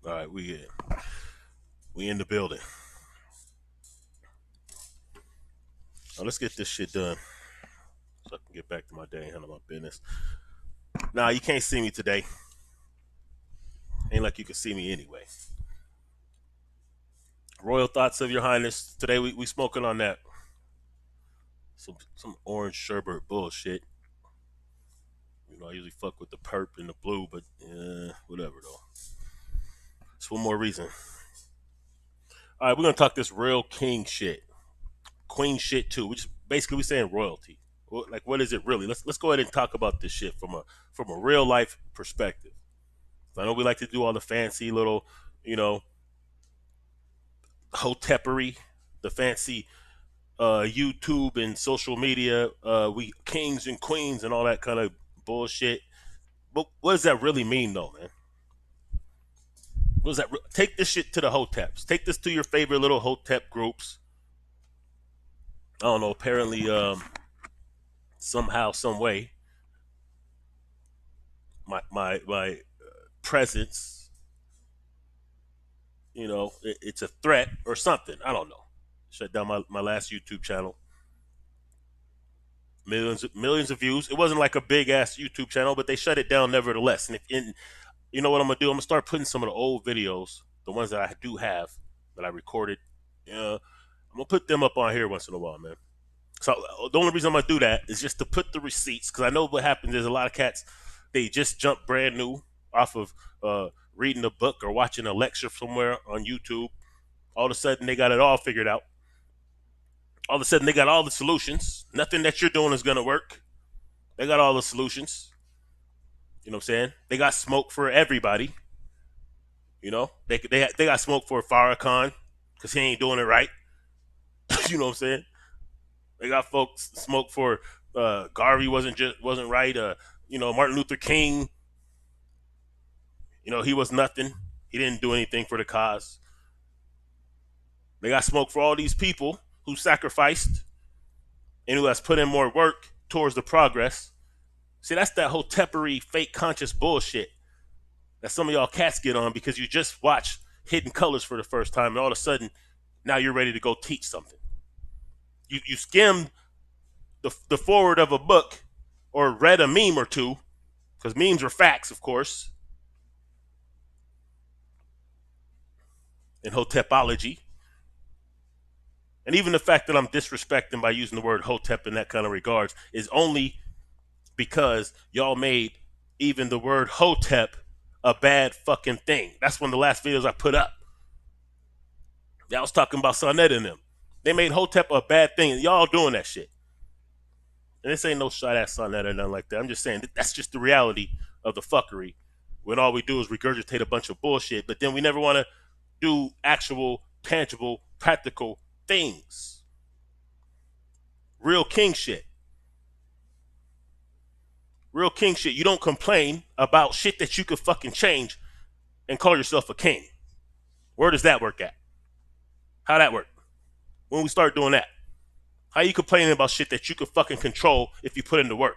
All right, we in the building. Now let's get this shit done so I can get back to my day and handle my business. Nah, you can't see me today. Ain't like you can see me anyway. Royal thoughts of your highness. Today we smoking on that some orange sherbet bullshit. You know, I usually fuck with the perp and the blue, but whatever though. It's one more reason. All right, we're gonna talk this real king shit, queen shit too. Which basically we saying royalty. Like, what is it really? Let's go ahead and talk about this shit from a real life perspective. I know we like to do all the fancy little, you know, hotepery, the fancy YouTube and social media, we kings and queens and all that kind of bullshit. But what does that really mean, though, man? What does that take this shit to the Hoteps? Take this to your favorite little Hotep groups. I don't know. Apparently, somehow, some way, my presence, it's a threat or something. I don't know. Shut down my last YouTube channel. Millions of views. It wasn't like a big ass YouTube channel, but they shut it down nevertheless. And you know what I'm gonna do? I'm gonna start putting some of the old videos, the ones that I do have that I recorded. I'm gonna put them up on here once in a while, man. So the only reason I'm gonna do that is just to put the receipts, because I know what happens is a lot of cats, they just jump brand new off of reading a book or watching a lecture somewhere on YouTube. All of a sudden they got it all figured out. All of a sudden they got all the solutions. Nothing that you're doing is gonna work. They got all the solutions. You know what I'm saying? They got smoke for everybody. You know, they got smoke for Farrakhan because he ain't doing it right. You know what I'm saying? They got folks smoke for Garvey wasn't right. Martin Luther King. You know, he was nothing. He didn't do anything for the cause. They got smoke for all these people who sacrificed and who has put in more work towards the progress. See, that's that whole teppery, fake conscious bullshit that some of y'all cats get on because you just watch Hidden Colors for the first time and all of a sudden now you're ready to go teach something. You skimmed the forward of a book or read a meme or two, because memes are facts, of course, in Hotepology. And even the fact that I'm disrespecting by using the word Hotep in that kind of regards is only because y'all made even the word Hotep a bad fucking thing. That's one of the last videos I put up. Y'all was talking about Sonnet and them. They made Hotep a bad thing, and y'all doing that shit. And this ain't no shot at Sonnet or nothing like that. I'm just saying that's just the reality of the fuckery when all we do is regurgitate a bunch of bullshit, but then we never want to do actual, tangible, practical things. Real king shit. Real king shit. You don't complain about shit that you could fucking change and call yourself a king. Where does that work at? How that work? When we start doing that? How you complaining about shit that you could fucking control if you put in the work?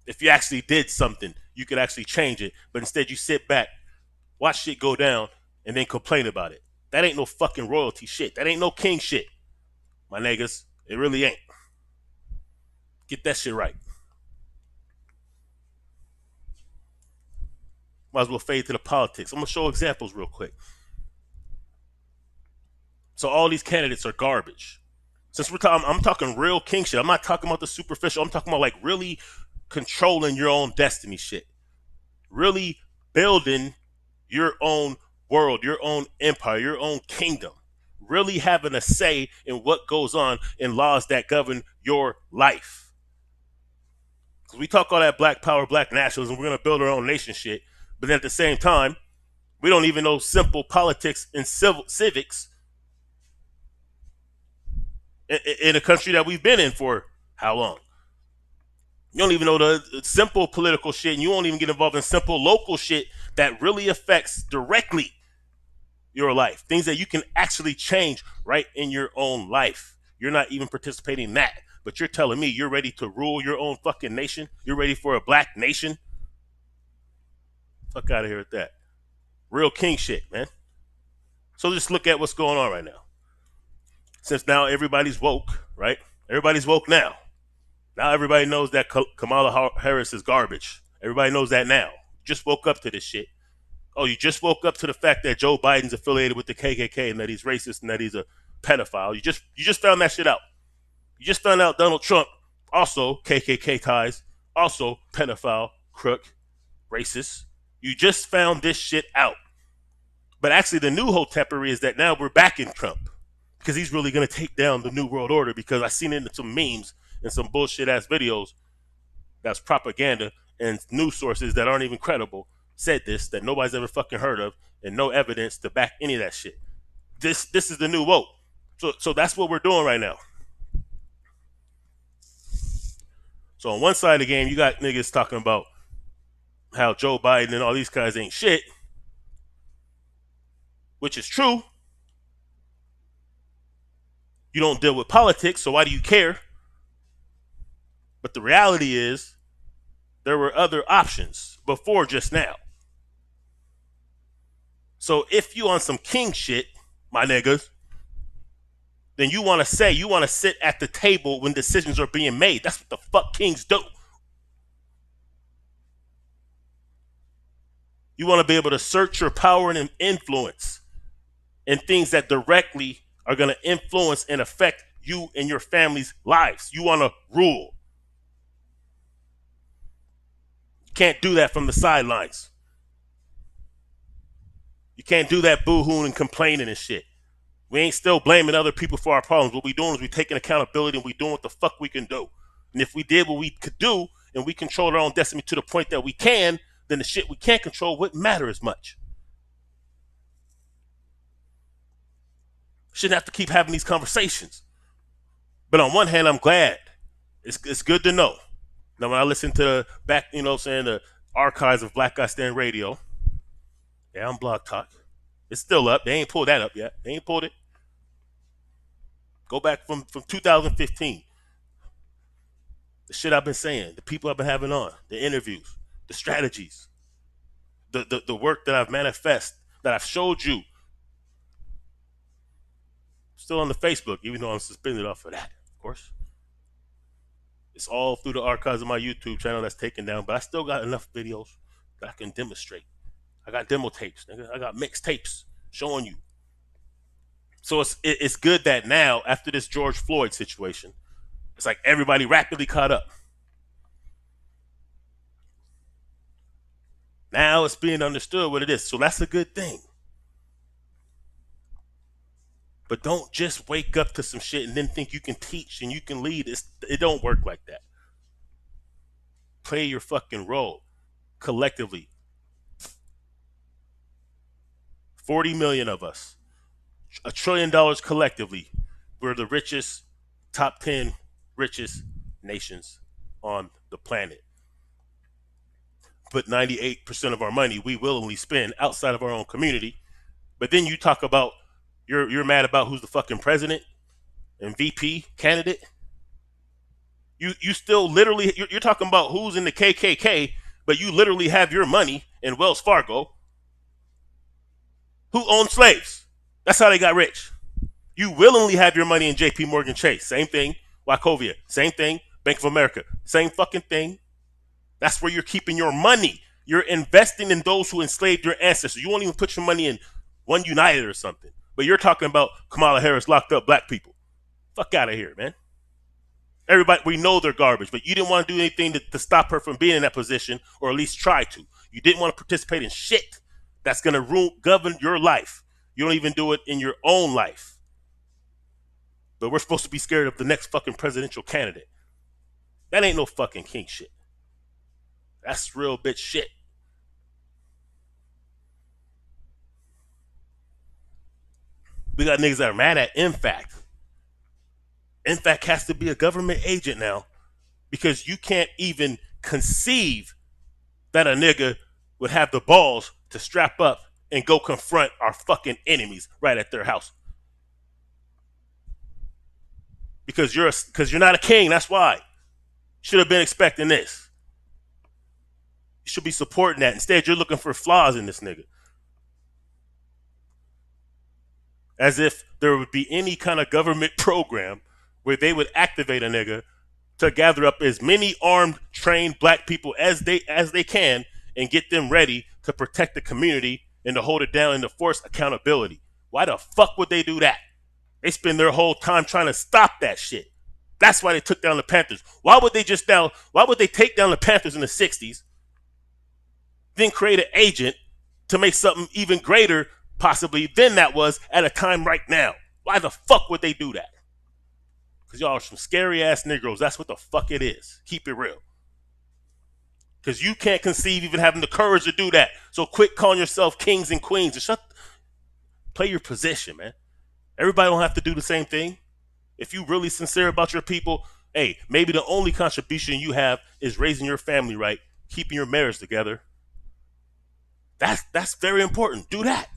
If you actually did something, you could actually change it. But instead you sit back, watch shit go down, and then complain about it. That ain't no fucking royalty shit. That ain't no king shit. My niggas, it really ain't. Get that shit right. Might as well fade to the politics. I'm gonna show examples real quick. So all these candidates are garbage. Since I'm talking real king shit. I'm not talking about the superficial. I'm talking about like really controlling your own destiny shit. Really building your own world, your own empire, your own kingdom. Really having a say in what goes on in laws that govern your life. Because we talk all that black power, black nationalism, we're going to build our own nation shit. But then at the same time, we don't even know simple politics and civics in a country that we've been in for how long? You don't even know the simple political shit, and you won't even get involved in simple local shit that really affects directly your life. Things that you can actually change right in your own life. You're not even participating in that. But you're telling me you're ready to rule your own fucking nation? You're ready for a black nation? Fuck out of here with that. Real king shit, man. So just look at what's going on right now. Since now everybody's woke, right? Everybody's woke now. Now everybody knows that Kamala Harris is garbage. Everybody knows that now. Just woke up to this shit. Oh, you just woke up to the fact that Joe Biden's affiliated with the KKK and that he's racist and that he's a pedophile. You just found that shit out. You just found out Donald Trump also KKK ties, also pedophile, crook, racist. You just found this shit out. But actually, the new hotepery is that now we're backing Trump because he's really going to take down the New World Order. Because I've seen it in some memes and some bullshit ass videos that's propaganda and news sources that aren't even credible said this that nobody's ever fucking heard of and no evidence to back any of that shit. This is the new woke. So that's what we're doing right now. So on one side of the game, you got niggas talking about how Joe Biden and all these guys ain't shit, which is true. You don't deal with politics, so why do you care? But the reality is there were other options before just now. So if you on some king shit, my niggas, then you want to sit at the table when decisions are being made. That's what the fuck kings do. You want to be able to search your power and influence in things that directly are going to influence and affect you and your family's lives. You want to rule. You can't do that from the sidelines. You can't do that boo-hooing and complaining and shit. We ain't still blaming other people for our problems. What we doing is we taking accountability and we doing what the fuck we can do. And if we did what we could do and we control our own destiny to the point that we can, then the shit we can't control wouldn't matter as much. Shouldn't have to keep having these conversations. But on one hand, I'm glad. It's good to know. Now when I listen to the archives of Black Guy Stand Radio, yeah, I'm Blog Talk. It's still up. They ain't pulled that up yet. They ain't pulled it. Go back from 2015. The shit I've been saying, the people I've been having on, the interviews, the strategies, the work that I've manifest, that I've showed you. Still on the Facebook, even though I'm suspended off of that, of course. It's all through the archives of my YouTube channel that's taken down, but I still got enough videos that I can demonstrate. I got demo tapes, nigga. I got mixed tapes showing you. So it's good that now, after this George Floyd situation, it's like everybody rapidly caught up. Now it's being understood what it is. So that's a good thing. But don't just wake up to some shit and then think you can teach and you can lead. It don't work like that. Play your fucking role collectively. 40 million of us. $1 trillion collectively. We're the richest, top 10 richest nations on the planet. But 98% of our money we willingly spend outside of our own community. But then you talk about you're mad about who's the fucking president and VP candidate. You still literally you're talking about who's in the KKK, but you literally have your money in Wells Fargo. Who owned slaves? That's how they got rich. You willingly have your money in JP Morgan Chase. Same thing. Wachovia. Same thing. Bank of America. Same fucking thing. That's where you're keeping your money. You're investing in those who enslaved your ancestors. You won't even put your money in One United or something. But you're talking about Kamala Harris locked up black people. Fuck out of here, man. Everybody, we know they're garbage, but you didn't want to do anything to stop her from being in that position, or at least try to. You didn't want to participate in shit that's going to govern your life. You don't even do it in your own life. But we're supposed to be scared of the next fucking presidential candidate. That ain't no fucking king shit. That's real bitch shit. We got niggas that are mad at INFAC. INFAC has to be a government agent now because you can't even conceive that a nigga would have the balls to strap up and go confront our fucking enemies right at their house. Because you're not a king, that's why. Should have been expecting this. You should be supporting that. Instead, you're looking for flaws in this nigga. as if there would be any kind of government program where they would activate a nigga to gather up as many armed, trained black people as they can and get them ready to protect the community and to hold it down and to force accountability. Why the fuck would they do that? They spend their whole time trying to stop that shit. That's why they took down the Panthers. Why would they take down the Panthers in the 60s, then create an agent to make something even greater possibly than that was at a time right now? Why the fuck would they do that? Because y'all are some scary ass Negroes. That's what the fuck it is. Keep it real. Because you can't conceive even having the courage to do that. So quit calling yourself kings and queens and play your position, man. Everybody don't have to do the same thing. If you really sincere about your people, hey, maybe the only contribution you have is raising your family right, keeping your marriage together. That's very important. Do that.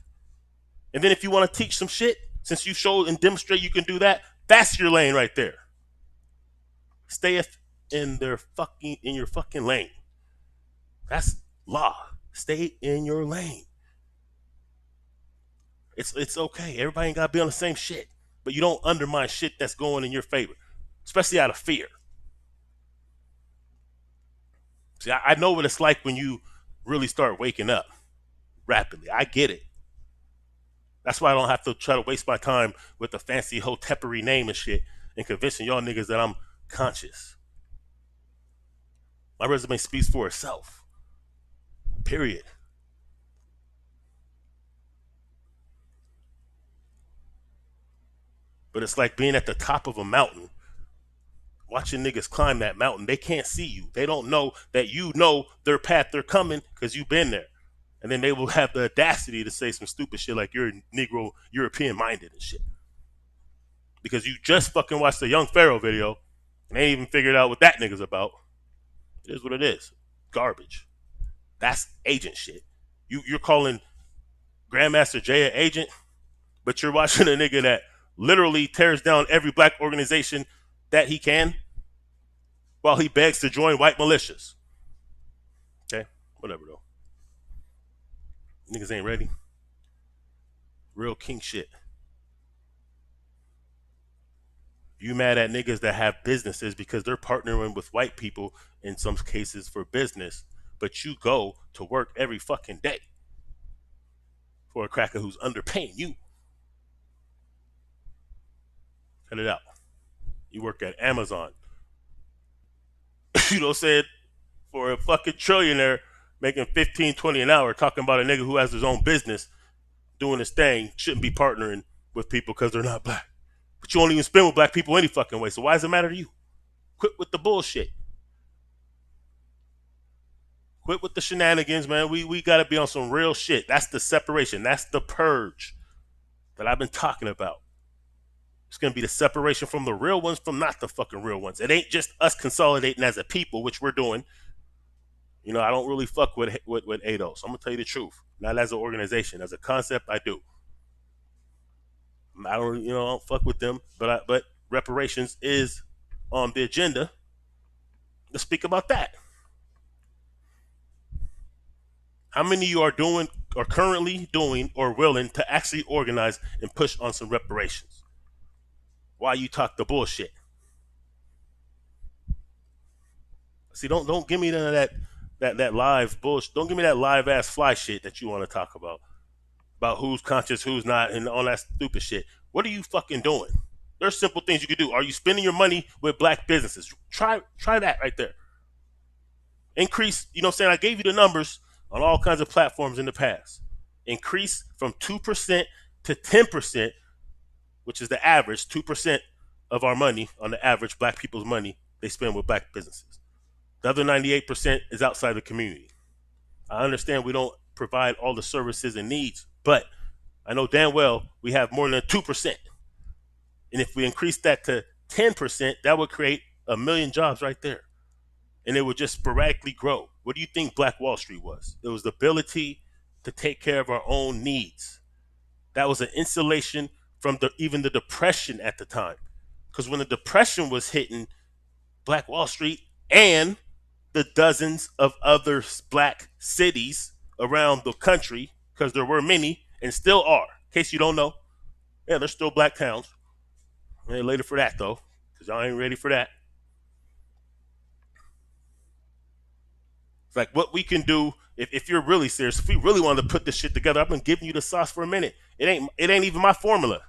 And then if you want to teach some shit, since you showed and demonstrate you can do that, that's your lane right there. Stay in your fucking lane. That's law. Stay in your lane. It's okay. Everybody ain't gotta be on the same shit. But you don't undermine shit that's going in your favor, especially out of fear. See, I know what it's like when you really start waking up rapidly. I get it. That's why I don't have to try to waste my time with the fancy Hotepery name and shit and convincing y'all niggas that I'm conscious. My resume speaks for itself. Period. But it's like being at the top of a mountain, watching niggas climb that mountain. They can't see you. They don't know that you know their path they're coming because you've been there. And then they will have the audacity to say some stupid shit like you're Negro, European minded and shit. Because you just fucking watched the Young Pharaoh video and ain't even figured out what that nigga's about. It is what it is. Garbage. That's agent shit. You're calling Grandmaster Jay an agent, but you're watching a nigga that literally tears down every black organization that he can while he begs to join white militias. Okay? Whatever though. Niggas ain't ready. Real king shit. You mad at niggas that have businesses because they're partnering with white people in some cases for business, but you go to work every fucking day for a cracker who's underpaying you. Cut it out. You work at Amazon. You know what I'm saying? For a fucking trillionaire making 15, 20 an hour, talking about a nigga who has his own business doing his thing, shouldn't be partnering with people because they're not black. But you won't even spend with black people any fucking way. So why does it matter to you? Quit with the bullshit. Quit with the shenanigans, man. We got to be on some real shit. That's the separation. That's the purge that I've been talking about. It's going to be the separation from the real ones from not the fucking real ones. It ain't just us consolidating as a people, which we're doing. You know, I don't really fuck with ADOS. I'm going to tell you the truth. Not as an organization. As a concept, I do. I don't fuck with them. But reparations is on the agenda. Let's speak about that. How many of you are currently doing or willing to actually organize and push on some reparations? Why you talk the bullshit? See, don't give me none of that live bullshit. Don't give me that live ass fly shit that you want to talk about who's conscious, who's not, and all that stupid shit. What are you fucking doing? There's simple things you can do. Are you spending your money with black businesses? Try that right there. Increase, you know what I'm saying? I gave you the numbers on all kinds of platforms in the past. Increase from 2% to 10%, which is the average, 2% of our money on the average, black people's money, they spend with black businesses. The other 98% is outside the community. I understand we don't provide all the services and needs, but I know damn well we have more than 2%. And if we increase that to 10%, that would create 1 million jobs right there. And it would just sporadically grow. What do you think Black Wall Street was? It was the ability to take care of our own needs. That was an insulation from even the depression at the time. Because when the depression was hitting Black Wall Street and the dozens of other black cities around the country, because there were many and still are, in case you don't know, Yeah, there's still black towns. Ain't later for that though, because y'all ain't ready for that. It's like what we can do if you're really serious. If we really want to put this shit together, I've been giving you the sauce for a minute. It ain't even my formula.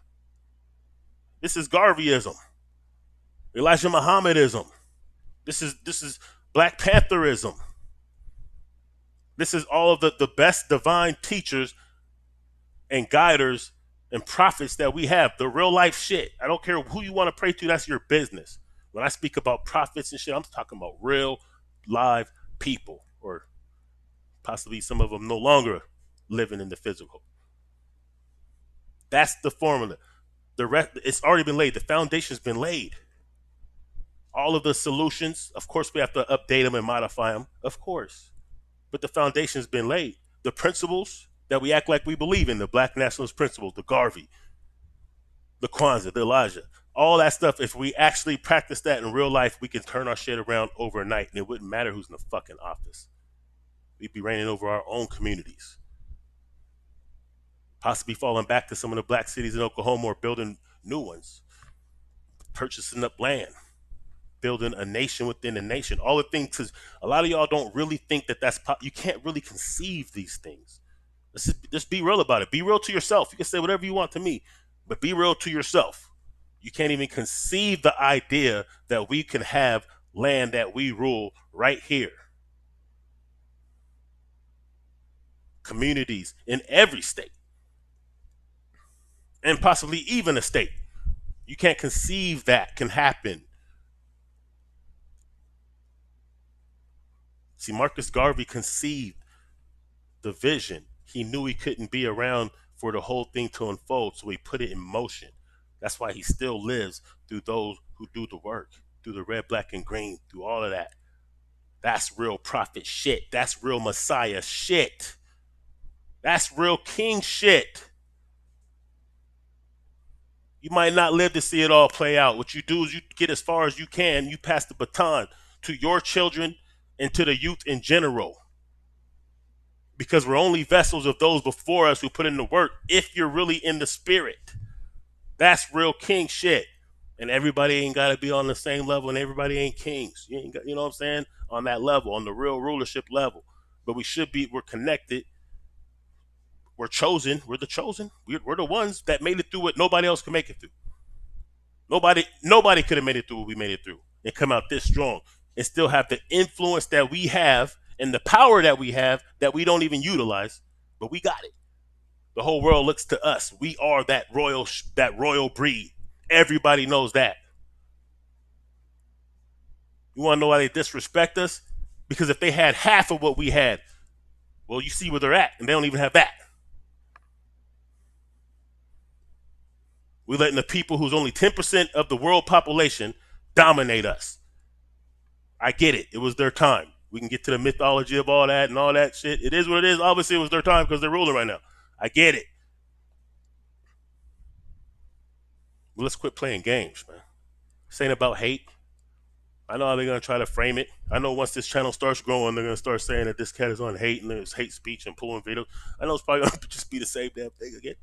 This is Garveyism, Elijah Muhammadism. This is Black Pantherism. This is all of the best divine teachers and guiders and prophets that we have. The real life shit. I don't care who you want to pray to. That's your business. When I speak about prophets and shit, I'm talking about real live people, or possibly some of them no longer living in the physical. That's the formula. The rest, it's already been laid. The foundation's been laid. All of the solutions, of course, we have to update them and modify them, of course. But the foundation's been laid. The principles that we act like we believe in, the black nationalist principles, the Garvey, the Kwanzaa, the Elijah, all that stuff, if we actually practice that in real life, we can turn our shit around overnight, and it wouldn't matter who's in the fucking office. We'd be reigning over our own communities, possibly falling back to some of the black cities in Oklahoma or building new ones, purchasing up land, building a nation within a nation. All the things, because a lot of y'all don't really think that you can't really conceive these things. Let's just be real about it. Be real to yourself. You can say whatever you want to me, but be real to yourself. You can't even conceive the idea that we can have land that we rule right here. Communities in every state, and possibly even a state. You can't conceive that can happen. See, Marcus Garvey conceived the vision. He knew he couldn't be around for the whole thing to unfold, so he put it in motion. That's why he still lives through those who do the work, through the red, black, and green, through all of that. That's real prophet shit. That's real Messiah shit. That's real king shit. You might not live to see it all play out. What you do is you get as far as you can. You pass the baton to your children and to the youth in general. Because we're only vessels of those before us who put in the work if you're really in the spirit. That's real king shit. And everybody ain't got to be on the same level, and everybody ain't kings. You know what I'm saying? On that level, on the real rulership level. But we should be, we're connected. We're chosen. We're the chosen. We're the ones that made it through what nobody else can make it through. Nobody could have made it through what we made it through and come out this strong and still have the influence that we have and the power that we have that we don't even utilize, but we got it. The whole world looks to us. We are that royal breed. Everybody knows that. You want to know why they disrespect us? Because if they had half of what we had, well, you see where they're at, and they don't even have that. We're letting the people who's only 10% of the world population dominate us. I get it. It was their time. We can get to the mythology of all that and all that shit. It is what it is. Obviously, it was their time because they're ruling right now. I get it. But let's quit playing games, man. This ain't about hate. I know how they're going to try to frame it. I know once this channel starts growing, they're going to start saying that this cat is on hate and there's hate speech and pulling videos. I know it's probably going to just be the same damn thing again.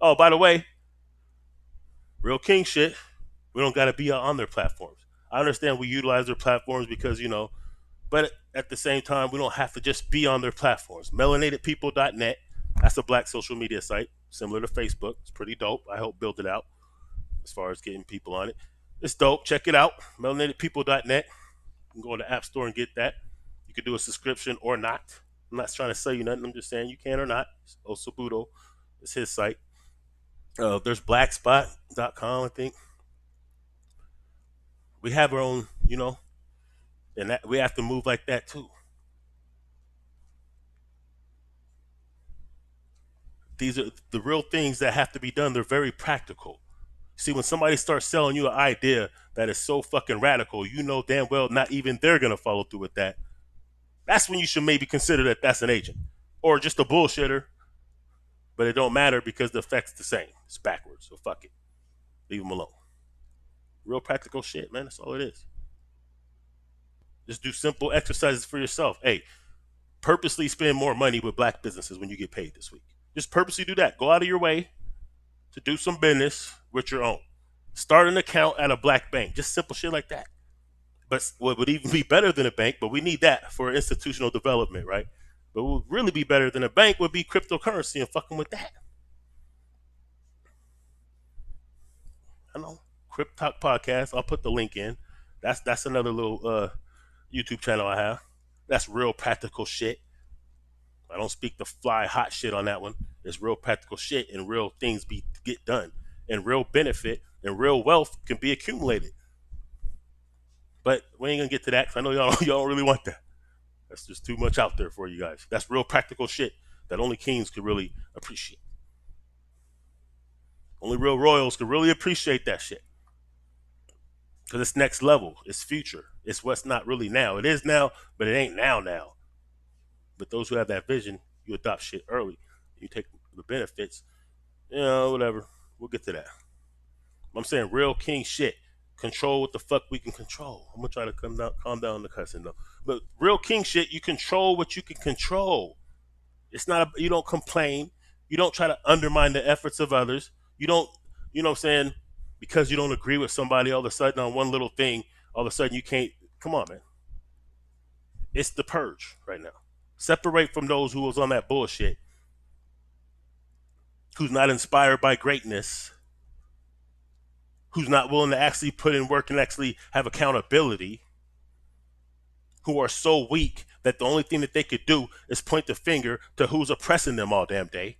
Oh, by the way, real king shit. We don't got to be on their platforms. I understand we utilize their platforms because, but at the same time, we don't have to just be on their platforms. Melanatedpeople.net. That's a black social media site, similar to Facebook. It's pretty dope. I helped build it out as far as getting people on it. It's dope. Check it out. Melanatedpeople.net. You can go to the App Store and get that. You can do a subscription or not. I'm not trying to sell you nothing. I'm just saying you can or not. Osabudo is his site. There's blackspot.com, I think. We have our own, and that we have to move like that too. These are the real things that have to be done. They're very practical. See, when somebody starts selling you an idea that is so fucking radical, you know damn well not even they're gonna follow through with that. That's when you should maybe consider that that's an agent or just a bullshitter. But it don't matter because the effect's the same. It's backwards, so fuck it. Leave them alone. Real practical shit, man. That's all it is. Just do simple exercises for yourself. Hey, purposely spend more money with black businesses when you get paid this week. Just purposely do that. Go out of your way to do some business with your own. Start an account at a black bank. Just simple shit like that. But what would even be better than a bank, but we need that for institutional development, right? But what would really be better than a bank would be cryptocurrency and fucking with that. I know. Crypt Talk Podcast. I'll put the link in. That's another little YouTube channel I have. That's real practical shit. I don't speak the fly hot shit on that one. It's real practical shit and real things get done. And real benefit and real wealth can be accumulated. But we ain't gonna get to that because I know y'all don't really want that. That's just too much out there for you guys. That's real practical shit that only kings could really appreciate. Only real royals could really appreciate that shit. Because it's next level. It's future. It's what's not really now. It is now, but it ain't now. But those who have that vision, you adopt shit early. You take the benefits. Whatever. We'll get to that. I'm saying real king shit. Control what the fuck we can control. I'm gonna try to calm down the cussing though. But real king shit, you control what you can control. It's not you don't complain. You don't try to undermine the efforts of others. You don't, what I'm saying, because you don't agree with somebody all of a sudden on one little thing, all of a sudden you can't. Come on, man. It's the purge right now. Separate from those who was on that bullshit, who's not inspired by greatness, who's not willing to actually put in work and actually have accountability, who are so weak that the only thing that they could do is point the finger to who's oppressing them all damn day.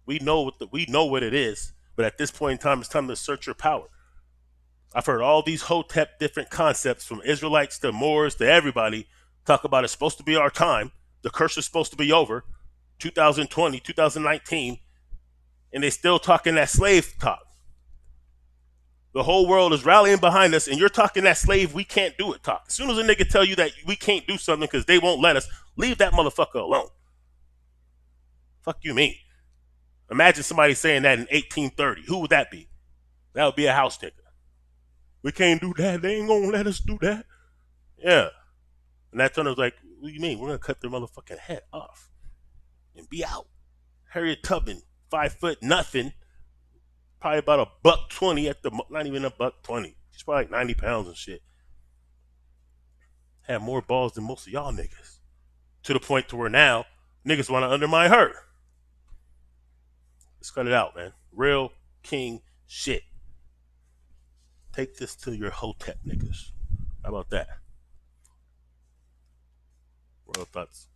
We know what it is, but at this point in time, it's time to assert your power. I've heard all these Hotep different concepts from Israelites to Moors to everybody talk about it's supposed to be our time. The curse is supposed to be over, 2020, 2019, and they still talking that slave talk. The whole world is rallying behind us, and you're talking that slave we can't do it talk. As soon as a nigga tell you that we can't do something because they won't let us, leave that motherfucker alone. Fuck you mean? Imagine somebody saying that in 1830. Who would that be? That would be a house nigga. We can't do that. They ain't gonna let us do that. Yeah. And that turner was like, what do you mean? We're gonna cut their motherfucking head off and be out. Harriet Tubman, 5 foot nothing, probably about $120 at the not even $120. She's probably like 90 pounds and shit. Had more balls than most of y'all niggas. To the point to where now niggas want to undermine her. Let's cut it out, man. Real king shit. Take this to your Hotep niggas. How about that? Royal thoughts.